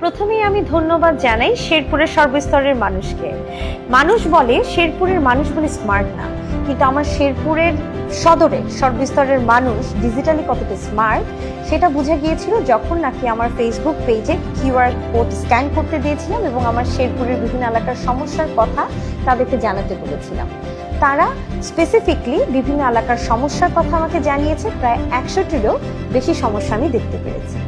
প্রথমেই আমি ধন্যবাদ জানাই শেরপুরের সর্বস্তরের মানুষকে। মানুষ বলে শেরপুরের মানুষ বলে স্মার্ট না, কিন্তু আমার শেরপুরের সদরে সর্বস্তরের মানুষ ডিজিটালি কতটা স্মার্ট সেটা বোঝা গিয়েছিল যখন নাকি আমার ফেসবুক পেজে কিউআর কোড স্ক্যান করতে দিয়েছিলাম এবং আমার শেরপুরের বিভিন্ন এলাকার সমস্যার কথা তাদেরকে জানাতে বলেছিলাম। তারা স্পেসিফিকলি বিভিন্ন এলাকার সমস্যার কথা আমাকে জানিয়েছে। প্রায় 100টিরও বেশি সমস্যা আমি দেখতে পেরেছি।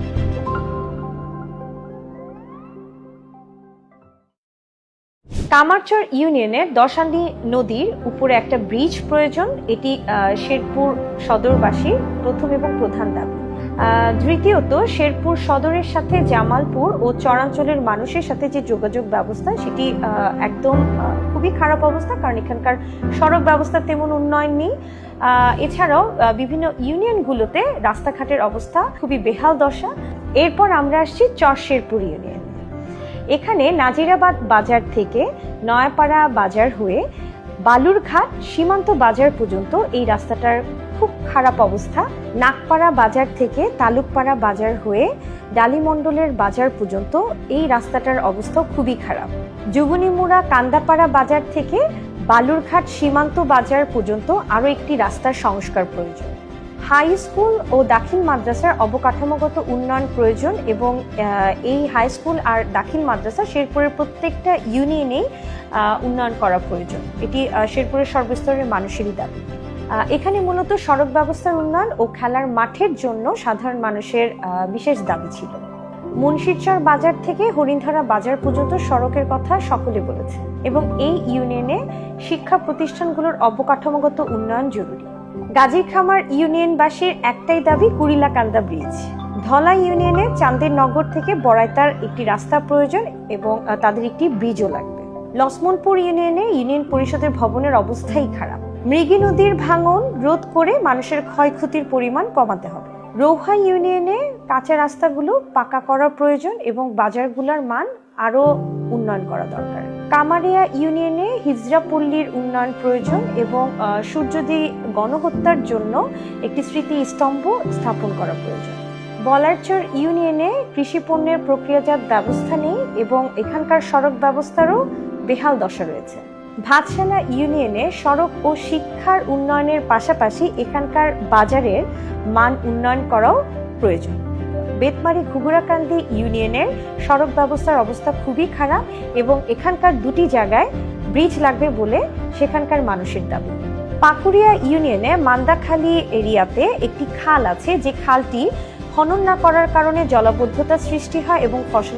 কামারচর ইউনিয়নের দশান্দি নদীর উপরে একটা ব্রিজ প্রয়োজন। এটি শেরপুর সদরবাসীর প্রথম এবং প্রধান দাবি। দ্বিতীয়ত, শেরপুর সদরের সাথে জামালপুর ও চরাঞ্চলের মানুষের সাথে যে যোগাযোগ ব্যবস্থা সেটি একদম খুবই খারাপ অবস্থা, কারণ এখানকার সড়ক ব্যবস্থা তেমন উন্নয়ন নেই। এছাড়াও বিভিন্ন ইউনিয়নগুলোতে রাস্তাঘাটের অবস্থা খুবই বেহাল দশা। এরপর আমরা আসছি শেরপুর ইউনিয়ন। এখানে নাজিরাবাদ বাজার থেকে নয়াপাড়া বাজার হয়ে বালুরঘাট সীমান্ত বাজার পর্যন্ত এই রাস্তাটার খুব খারাপ অবস্থা। নাগপাড়া বাজার থেকে তালুকপাড়া বাজার হয়ে ডালিমণ্ডলের বাজার পর্যন্ত এই রাস্তাটার অবস্থা খুবই খারাপ। যুবনীমুড়া কান্দাপাড়া বাজার থেকে বালুরঘাট সীমান্ত বাজার পর্যন্ত আরও একটি রাস্তার সংস্কার প্রয়োজন। হাই স্কুল ও দাখিল মাদ্রাসার অবকাঠামোগত উন্নয়ন প্রয়োজন এবং এই হাই স্কুল আর দাখিল মাদ্রাসা শেরপুরের প্রত্যেকটা ইউনিয়নেই উন্নয়ন করা প্রয়োজন। এটি শেরপুরের সর্বস্তরের মানুষেরই দাবি। এখানে মূলত সড়ক ব্যবস্থার উন্নয়ন ও খেলার মাঠের জন্য সাধারণ মানুষের বিশেষ দাবি ছিল। মুন্সিরচর বাজার থেকে হরিণধরা বাজার পর্যন্ত সড়কের কথা সকলে বলেছে এবং এই ইউনিয়নে শিক্ষা প্রতিষ্ঠানগুলোর অবকাঠামোগত উন্নয়ন জরুরি। গাজীখামার ইউনিয়নবাসীর একটাই দাবি কুড়িলাকান্দা ব্রিজ। ধলা ইউনিয়নে চান্দের নগর থেকে বড়াইতার একটি রাস্তা প্রয়োজন এবং তাদের একটি ব্রিজও লাগবে। লক্ষ্মণপুর ইউনিয়নে ইউনিয়ন পরিষদের ভবনের অবস্থাই খারাপ। মৃগী নদীর ভাঙন রোধ করে মানুষের ক্ষয়ক্ষতির পরিমাণ কমাতে হবে। রৌহা ইউনিয়নে কাঁচা রাস্তাগুলো পাকা করা প্রয়োজন এবং বাজারগুলোর মান আরো উন্নয়ন করা দরকার। কামারিয়া ইউনিয়নে হিজরা পল্লীর উন্নয়ন প্রয়োজন এবং সূর্যদী গণহত্যার জন্য একটি স্মৃতিস্তম্ভ স্থাপন করা প্রয়োজন। বলারচর ইউনিয়নে কৃষি পণ্যের প্রক্রিয়াজাত ব্যবস্থা নেই এবং এখানকার সড়ক ব্যবস্থারও বেহাল দশা রয়েছে। ভাতশালা ইউনিয়নে সড়ক ও শিক্ষার উন্নয়নের পাশাপাশি এখানকার বাজারের মান উন্নয়ন করাও প্রয়োজন। বেতমারি ঘুঘুরাকান্দি ইউনিয়নের সড়ক ব্যবস্থার অবস্থা খুবই খারাপ এবং এখানকার দুটি জায়গায় ব্রিজ লাগবে বলে সেখানকার মানুষের দাবি। পাকুড়িয়া ইউনিয়নে মান্দাখালী এরিয়াতে একটি খাল আছে, যে খালটি খনন না করার কারণে জলাবদ্ধতা সৃষ্টি হয় এবং ফসল